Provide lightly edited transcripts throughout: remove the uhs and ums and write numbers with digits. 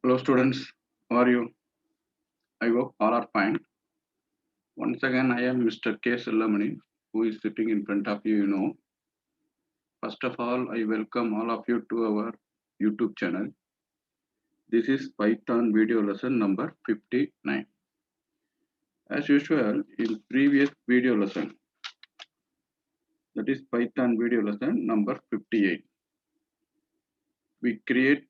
Hello students, how are you? I hope all are fine. Once again, I am Mr. K. Sulamani, who is sitting in front of you. First of all, I welcome all of you to our YouTube channel. This is Python video lesson number 59. As usual, in previous video lesson, that is Python video lesson number 58, we create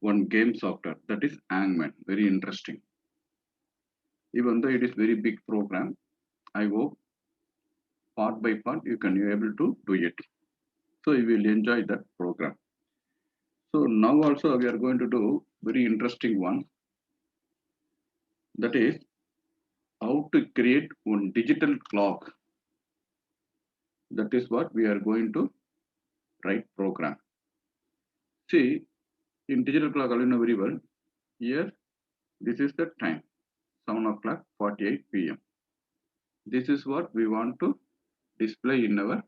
one game software, that is Angman. Very interesting. Even though it is very big program, I hope part by part you can be able to do it. So you will enjoy that program. So now also we are going to do very interesting one, that is how to create one digital clock. That is what we are going to write program. See, in digital clock, all you know very well. Here, this is the time, 7 o'clock 48 p.m. This is what we want to display in our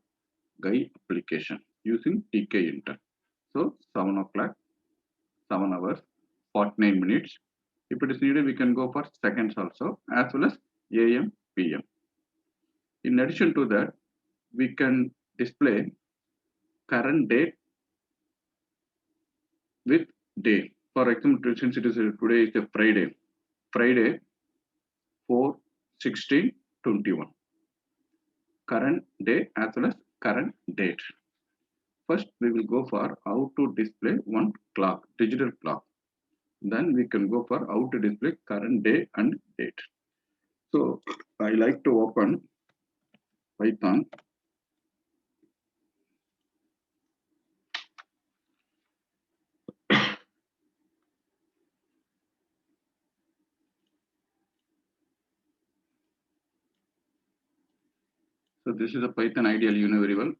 GUI application using tkinter. So 7 o'clock, 7 hours, 49 minutes. If it is needed, we can go for seconds also, as well as AM, PM. In addition to that, we can display current date with day. For example, since it is today is a Friday 4/16/21. Current day as well as current date. First, we will go for how to display one clock, digital clock. Then we can go for how to display current day and date. So I like to open Python. So this is a Python ideal, you know very well.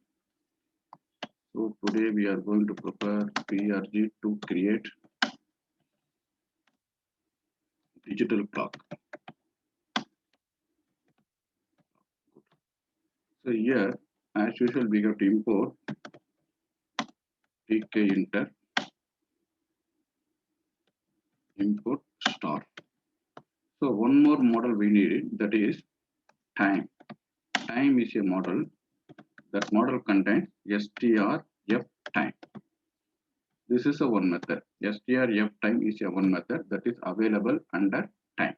So today we are going to prepare PRG to create digital clock. So here, as usual, we have to import tkinter import star. So one more model we need, that is time. Time is a model. That model contains strf time. This is a one method. Strf time is a one method that is available under time.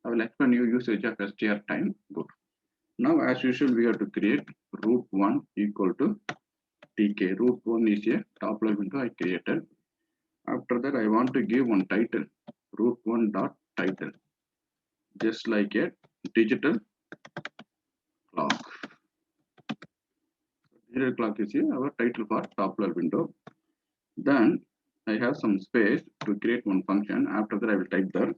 I will explain you usage of str time. Good. Now, as usual, we have to create root1 equal to tk. Root1 is a top level window I created. After that, I want to give one title, root1 dot title, just like a digital clock. Digital clock is here, our title for top level window. Then I have some space to create one function. After that, I will type there.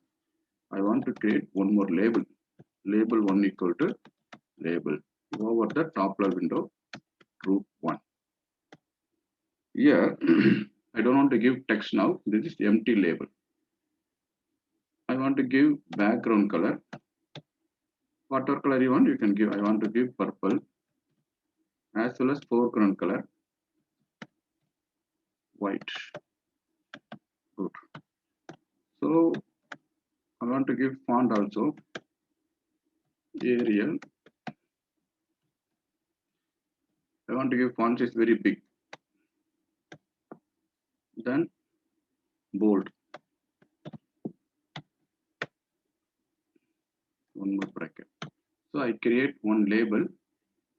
I want to create one more label. Label 1 equal to label over the top level window, root1. Here, I don't want to give text now. This is empty label. I want to give background color. Whatever color you want, you can give. I want to give purple as well as foreground color white. Good. So I want to give font also Arial. I want to give font is very big. Then bold. One more bracket. So I create one label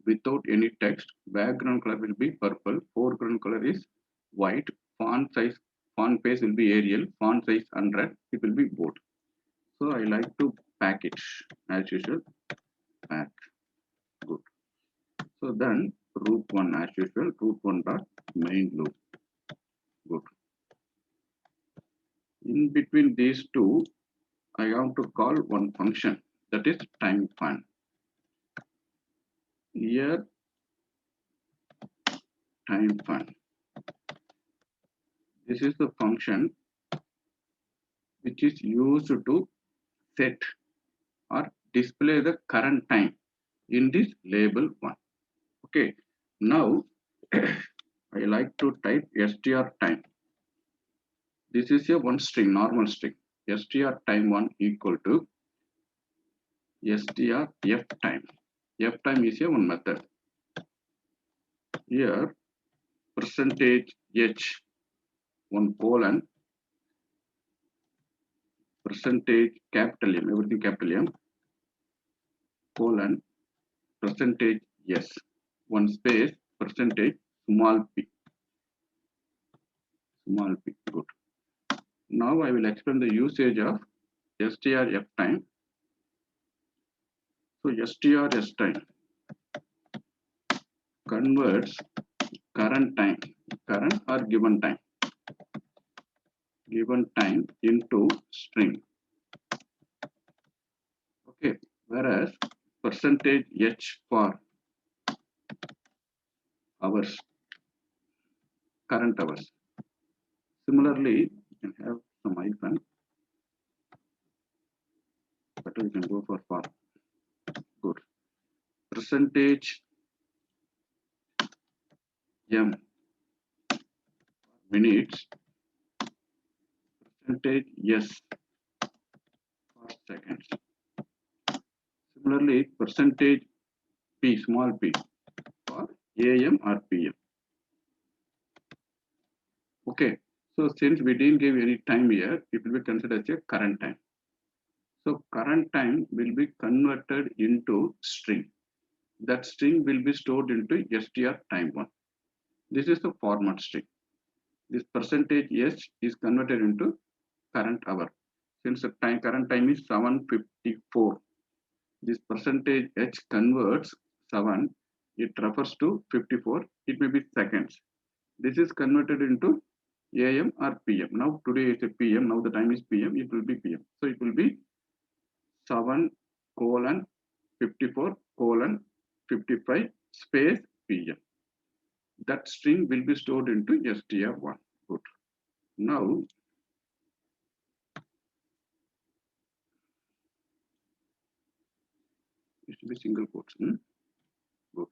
without any text. Background color will be purple. Foreground color is white. Font size, font base will be Arial. Font size 100. It will be bold. So I like to pack it as usual. Pack. Good. So then root1 as usual. Root1 dot main loop. Good. In between these two, I have to call one function, that is time fun. Here time fun. This is the function which is used to set or display the current time in this label 1. Okay. Now I like to type str time. This is a one string, normal string. str time 1 equal to str f time. F time is a one method. Here percentage h one colon percentage capital M, everything capital M, colon percentage S, one space percentage small p, small p. Good. Now I will explain the usage of strf time. So strs time converts current time, current or given time into string. Okay, whereas percentage h for hours, current hours. Similarly, you can have some hyphen, but we can go for. Good. Percentage m minutes, percentage s for seconds. Similarly, percentage p, small p for am or pm. Okay, so since we didn't give any time here, it will be considered as a current time. So current time will be converted into string. That string will be stored into str time 1. This is the format string. This percentage s is converted into current hour. Since the current time is 7:54, this percentage h converts 7. It refers to 54. It may be seconds. This is converted into AM or PM. Now today is a PM. Now the time is PM. It will be PM. So it will be 7 colon 54 colon 55 space PM. That string will be stored into str1. Good. Now it should be single quotes. Good.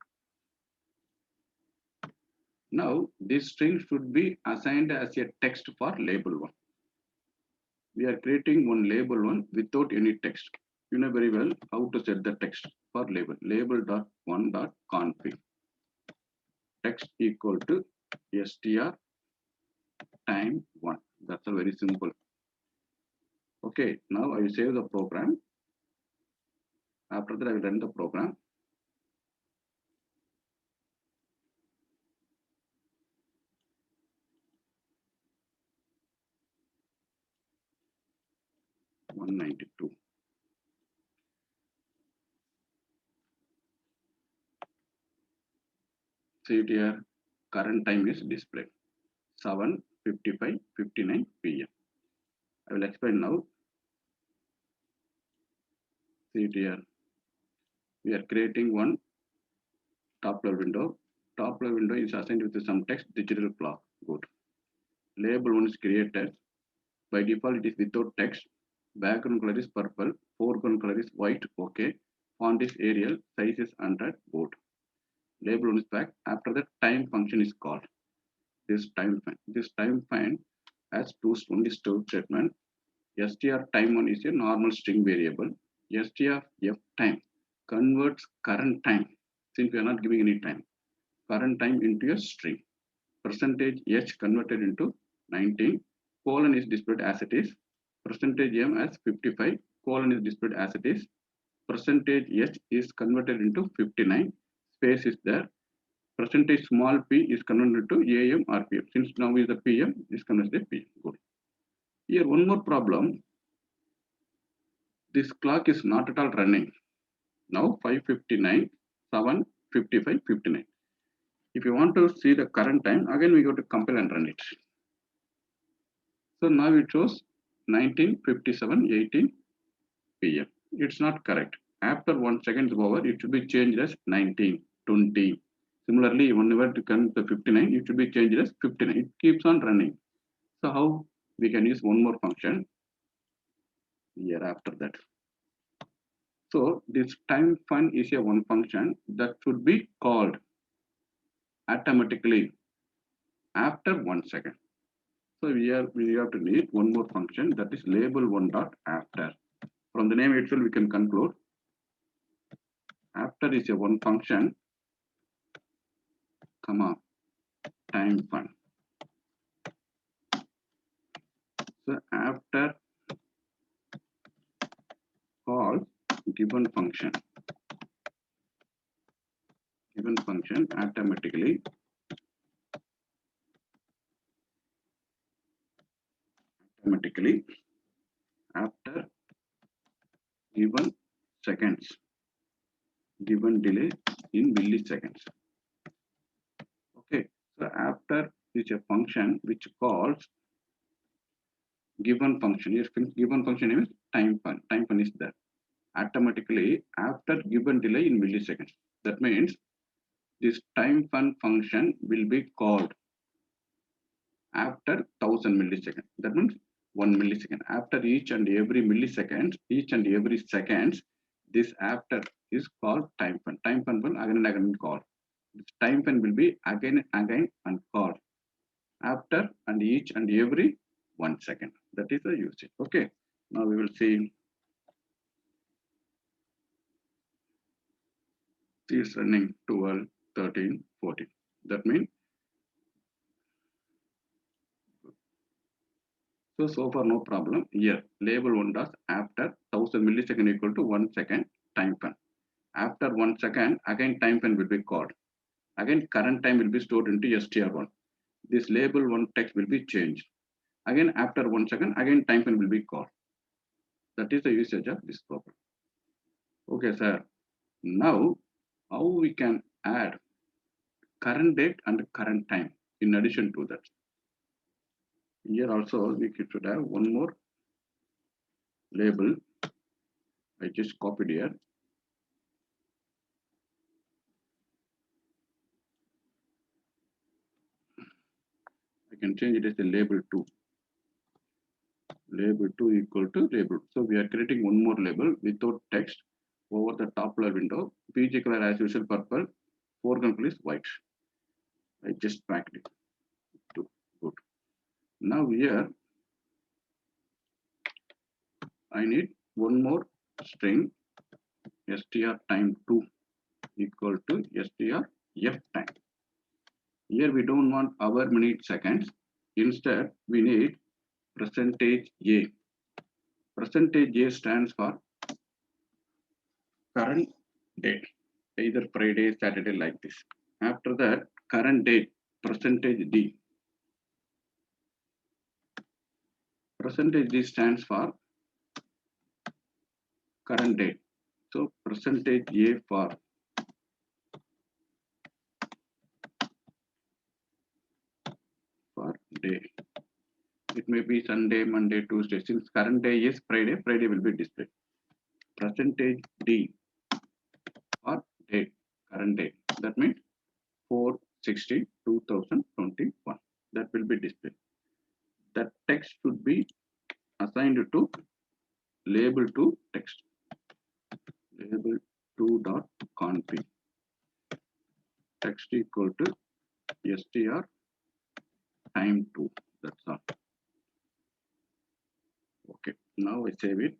Now this string should be assigned as a text for label 1. We are creating one label 1 without any text. You know very well how to set the text for label. Label.1.config. Text equal to str time 1. That's a very simple. Okay, now I will save the program. After that, I will run the program. $192. See here, current time is displayed 7:55:59 p.m. I will explain now. See here, we are creating one top level window. Top level window is assigned with some text, digital clock. Good. Label 1 is created. By default, it is without text. Background color is purple. Foreground color is white. Okay. Font is Arial. Size is 100. Good. Label 1 is back. After that, time function is called. This time find has only two statement. str time 1 is a normal string variable. str f time converts current time, since we are not giving any time, current time into a string. Percentage h converted into 19. Colon is displayed as it is. Percentage m as 55. Colon is displayed as it is. Percentage h is converted into 59. Space is there. Percentage small p is converted to AM or PM. Since now is the PM, this converts to PM. Good. Here one more problem. This clock is not at all running. Now 5:59, 7, 55, 59. If you want to see the current time, again we go to compile and run it. So now it shows 19:57, 18 PM. It's not correct. After 1 second is over, it should be changed as 19, 20. Similarly, whenever to come to 59, it should be changed as 59. It keeps on running. So how we can use one more function here after that. So this time fun is a one function that should be called automatically after 1 second. So we have to need one more function, that is label one dot after. From the name itself, we can conclude after is a one function, comma time fun. So after calls given function automatically after given seconds, given delay in milliseconds. Okay, so after is a function which calls given function. Yes, given function is time fun. Time fun is there automatically after given delay in milliseconds. That means this time fun function will be called after 1000 milliseconds. That means 1 millisecond. After each and every millisecond, each and every seconds, this after is called time fun. Time fun will again and again call. This time fun will be again and called after and each and every 1 second. That is the usage. Okay. Now we will see is running 12, 13, 14. That means so far no problem. Here label one does after 1000 millisecond equal to 1 second time fun. After 1 second, again time fun will be called. Again current time will be stored into str1. This label one text will be changed. Again after 1 second, again time fun will be called. That is the usage of this program. Okay, sir. Now how we can add current date and current time in addition to that? Here also we should have one more label. I just copied here. I can change it as a label 2. Label 2 equal to label. So we are creating one more label without text over the top layer window. PG color as usual purple, foreground color is white. I just packed it. Good. Now here I need one more string str time 2 equal to str f time. Here we don't want hour, minute, seconds. Instead we need percentage %A. Percentage %A stands for current date, either Friday, Saturday, like this. After that, current date, percentage %D. Percentage %D stands for current date. So percentage %A for day. It may be Sunday, Monday, Tuesday. Since current day is Friday, Friday will be displayed. Percentage %D for date, current date. That means 4/60/2021. That will be displayed. That text should be assigned to label to text. Label 2.config. Text equal to str time 2. That's all. Okay. Now I save it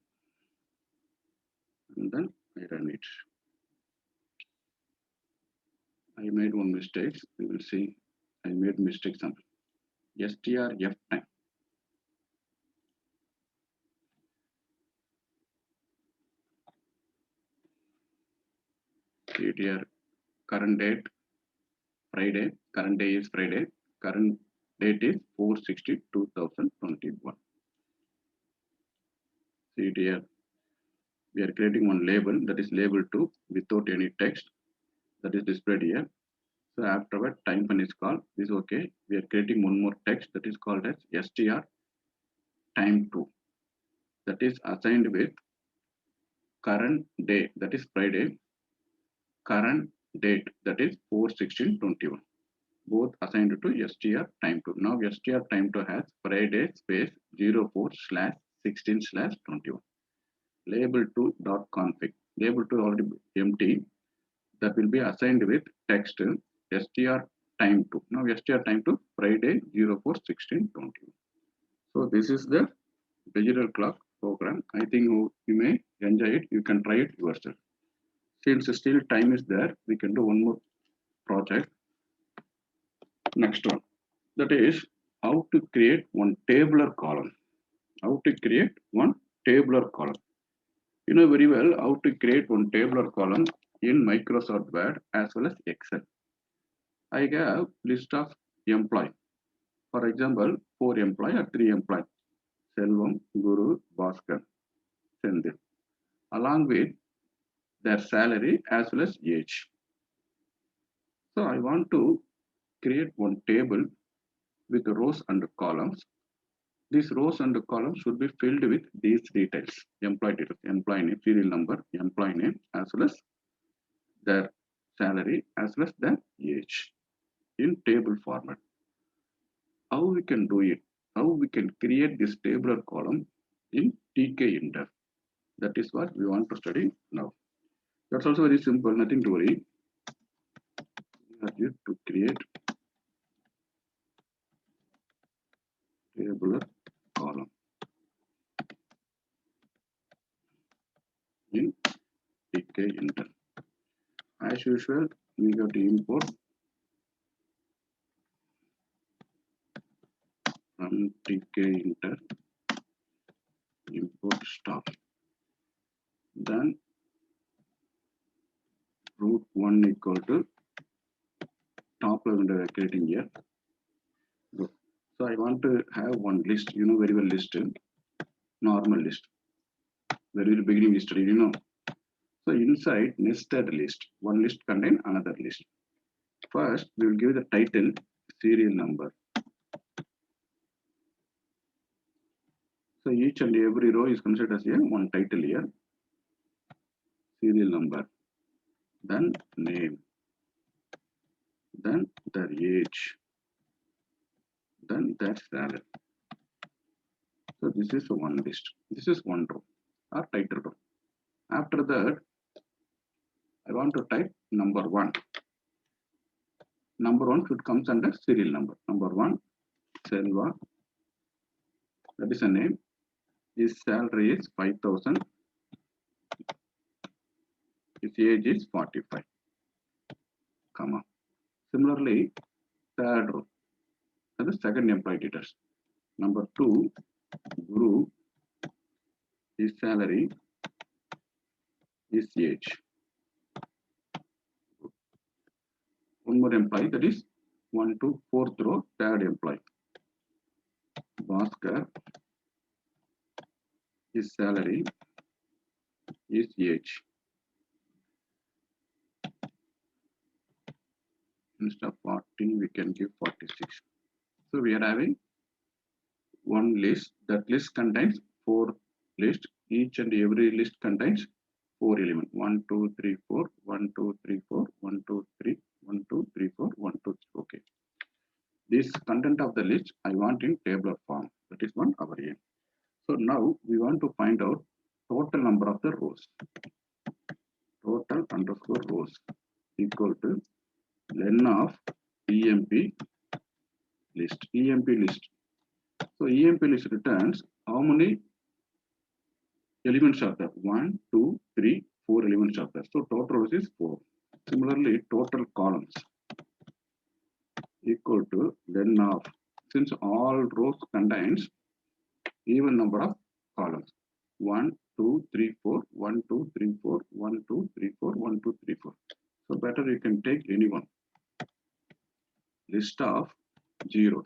and then I run it. I made one mistake. We will see. I made mistakes on str f time. Here current date Friday. Current day is Friday. Current date is 4/60/2021. See here. We are creating one label, that is label 2 without any text, that is displayed here. So afterward time fun is called. This is okay. We are creating one more text that is called as str time 2. That is assigned with current day, that is Friday. Current date, that is 4/16/21. Both assigned to str time 2. Now str time 2 has Friday space 04/16/21. Label 2.config. Label 2 already empty. That will be assigned with text str time 2. Now str time 2 Friday 04/16/21. So this is the digital clock program. I think you may enjoy it. You can try it yourself. Since still time is there, we can do one more project. Next one. That is how to create one tabular column. How to create one tabular column. You know very well how to create one tabular column in Microsoft Word as well as Excel. I have list of employee. For example, 4 employee or 3 employee. Selvam, Guru, Bhaskar, Sendil. Along with their salary as well as age. So I want to create one table with rows and columns. These rows and columns should be filled with these details: employee details, employee name, serial number, employee name, as well as their salary, as well as their age in table format. How we can do it? How we can create this tabular column in TK Inter? That is what we want to study now. That's also very simple, nothing to worry. We are here to create tabular column in TK Inter. As usual, we got to import from TK Inter, import stuff. Then root 1 equal to top level we are creating here. Good. So I want to have one list, you know very well list, normal list. Very beginning we studied, you know. So inside nested list, one list contain another list. First, we will give the title serial number. So each and every row is considered as one title here. Serial number. Then name. Then their age. Then their salary. So this is one list. This is one row or title row. After that, I want to type number 1. Number 1 should come under serial number. Number 1, Selva. That is a name. His salary is 5,000. His age is 45. Comma. Similarly, third row. That is second employee details. Number 2, Guru. His salary, his age. One more employee, that is 1 to 4th row, third employee. Bhaskar, his salary, his age. Instead of 40, we can give 46. So we are having one list. That list contains 4 lists. Each and every list contains 4 elements. 1, 2, 3, 4, 1, 2, 3, 4, 1, 2, 3, 1, 2, 3, 4, 1, 2, 3. Okay. This content of the list I want in tabular form. That is one our aim. So now we want to find out total number of the rows. Total underscore rows equal to len of EMP list. EMP list. So EMP list returns how many elements are there? 1, 2, 3, 4 elements are there. So total rows is 4. Similarly, total columns equal to len of, since all rows contains even number of columns. 1, 2, 3, 4, 1, 2, 3, 4, 1, 2, 3, 4, 1, 2, 3, 4. So better you can take any one. List of 0.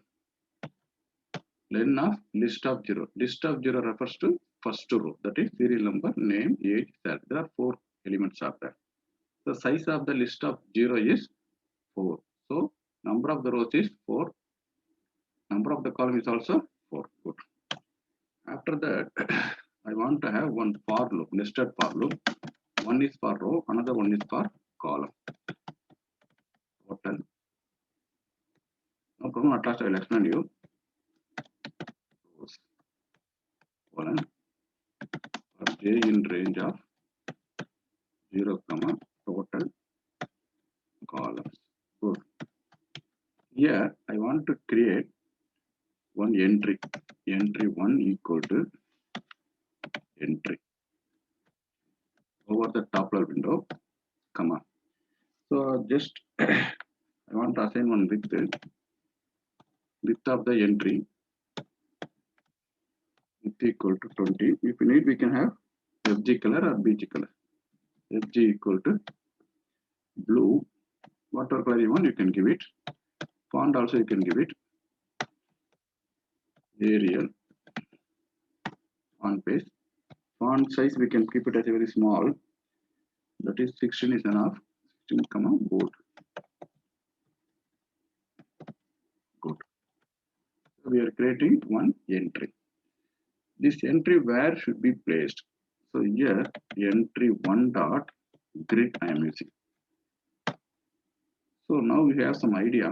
Len of list of 0. List of 0 refers to first row. That is serial number, name, age, salary. There are 4 elements are there. The size of the list of 0 is 4. So number of the rows is 4. Number of the column is also 4. Good. After that, I want to have one for loop, nested for loop. One is for row, another one is for column. Total. No problem, at last I will explain you. Rows, column, for j in range of 0, total columns. Good. Here I want to create one entry. entry 1 equal to entry over the top level window, comma. So just I want to assign one width of the entry width equal to 20. If you need, we can have FG color or BG color. FG equal to blue. Whatever color you want, you can give it. Font also you can give it. Arial on page. Font size we can keep it as a very small. That is 16 is enough. 16 comma bold. Good. So we are creating one entry. This entry where should be placed? So here entry 1 dot grid I am using. So now we have some idea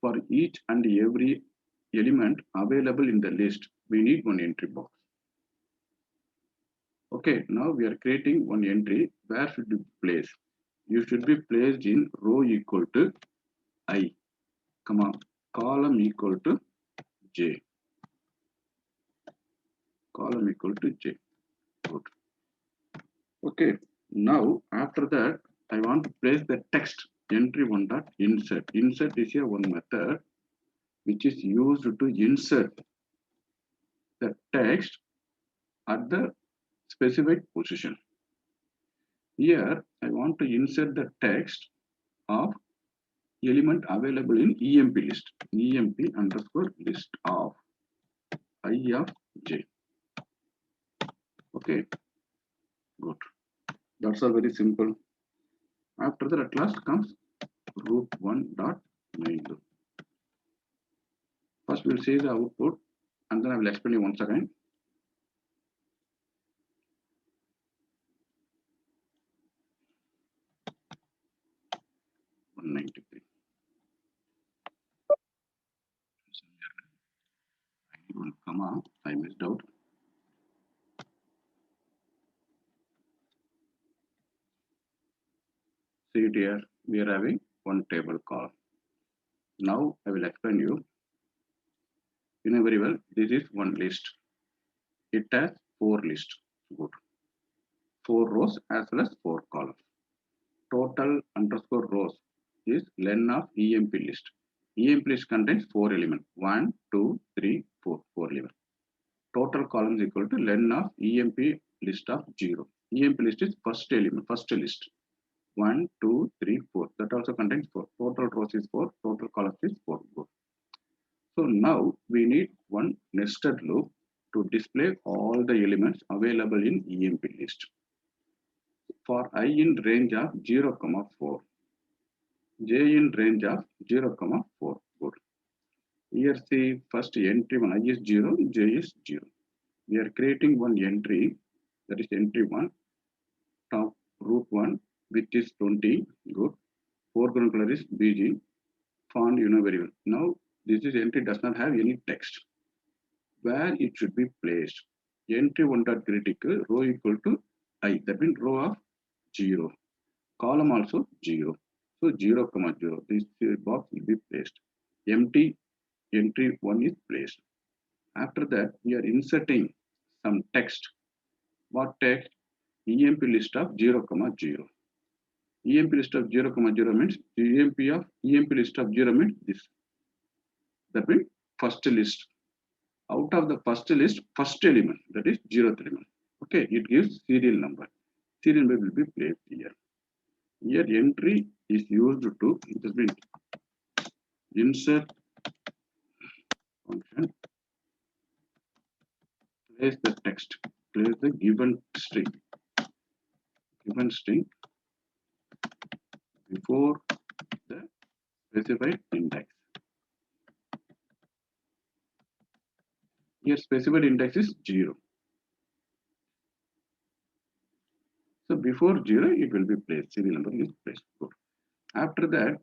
for each and every element available in the list. We need one entry box. Okay, now we are creating one entry. Where should you place? You should be placed in row equal to I, comma, column equal to J. Column equal to J. Good. Okay, now after that, I want to place the text entry 1 dot insert. Insert is here one method which is used to insert the text at the specified position. Here, I want to insert the text of element available in EMP list. EMP underscore list of I of J. Okay, good. That's all very simple. After that, at last comes root 1 dot main loop. First, we'll see the output and then I will explain you once again. I need one comma, I missed out. See it here, we are having one table column. Now I will explain you. You know very well, this is one list. It has 4 lists. Good. 4 rows as well as 4 columns. Total underscore rows is len of EMP list. EMP list contains 4 elements. 1, 2, 3, 4. 4 elements. Total columns equal to len of EMP list of 0. EMP list is first element, first list. 1, 2, 3, 4. That also contains 4. Total rows is 4. Total columns is 4. Good. So now we need one nested loop to display all the elements available in EMP list. For I in range of 0, 4, j in range of 0, 4. Good. Here see first entry 1 I is 0, j is 0. We are creating one entry, that is entry 1, top root 1, which is 20. Good. Foreground color is BG. Font you know very well. Now this is entry does not have any text. Where it should be placed? Entry 1 dot critical row equal to I, that means row of 0. Column also 0. So 0, 0. This box will be placed. Empty entry 1 is placed. After that, we are inserting some text. What text? EMP list of 0, 0. EMP list of 0, 0 means EMP list of 0 means this. That means first list. Out of the first list, first element, that is 0th element. Okay, it gives serial number. Serial number will be placed here. Here entry is used to, it has been insert function, place the text, place the given string before the specified index. Here specified index is 0. So before 0, it will be placed, serial number is placed. Good. After that,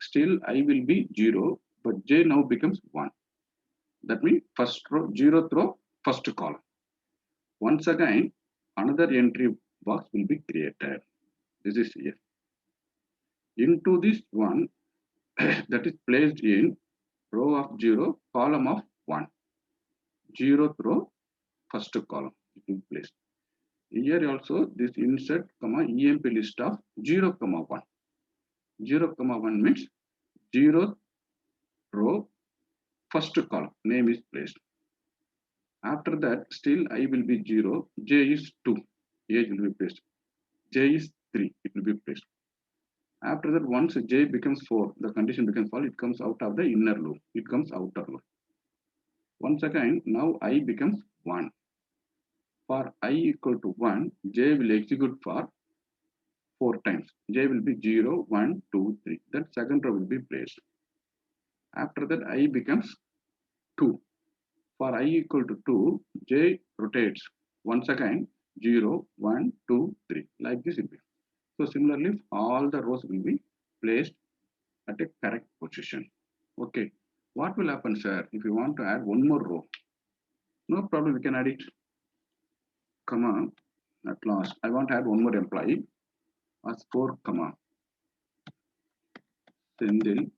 still I will be 0, but j now becomes 1. That means first row, 0th row, first column. Once again, another entry box will be created. This is here. Into this one, that is placed in row of 0, column of 1. zeroth row, first column it will be placed. Here also this insert comma emp list of 0 comma 1. 0 comma 1 means 0th row, first column name is placed. After that still I will be 0, j is 2, age will be placed, j is 3, it will be placed. After that, once j becomes 4, the condition becomes false, it comes out of the inner loop, it comes outer loop. Once again, now I becomes 1. For I equal to 1, j will execute for 4 times. J will be 0, 1, 2, 3. That second row will be placed. After that, I becomes 2. For I equal to 2, j rotates. Once again, 0, 1, 2, 3. Like this will be. So similarly, all the rows will be placed at a correct position. Okay. What will happen, sir, if you want to add one more row? No problem, we can add it. Comma, at last, I want to add one more employee. As 4, comma, Sendil,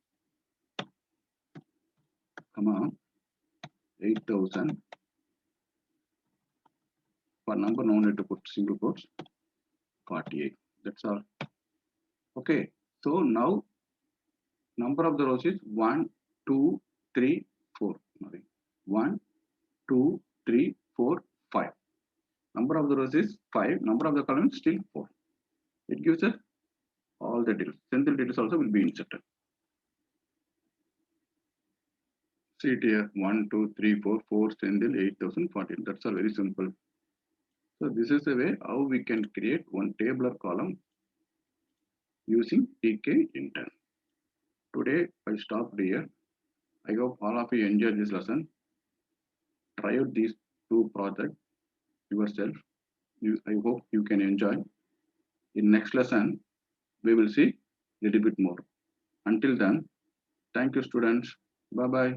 comma, 8,000. For number, no need to put single quotes, 48. That's all. Okay. So now number of the rows is 1, 2, 3, 4. 1, 2, 3, 4, 5. Number of the rows is 5. Number of the columns still 4. It gives us all the details. Central details also will be inserted. See it here, 1, 2, 3, 4, 4, Sendil, 8,014. That's all very simple. So this is the way how we can create one tabular column using TK Intern. Today I stopped here. I hope all of you enjoyed this lesson. Try out these two projects yourself. I hope you can enjoy. In next lesson, we will see a little bit more. Until then, thank you, students. Bye-bye.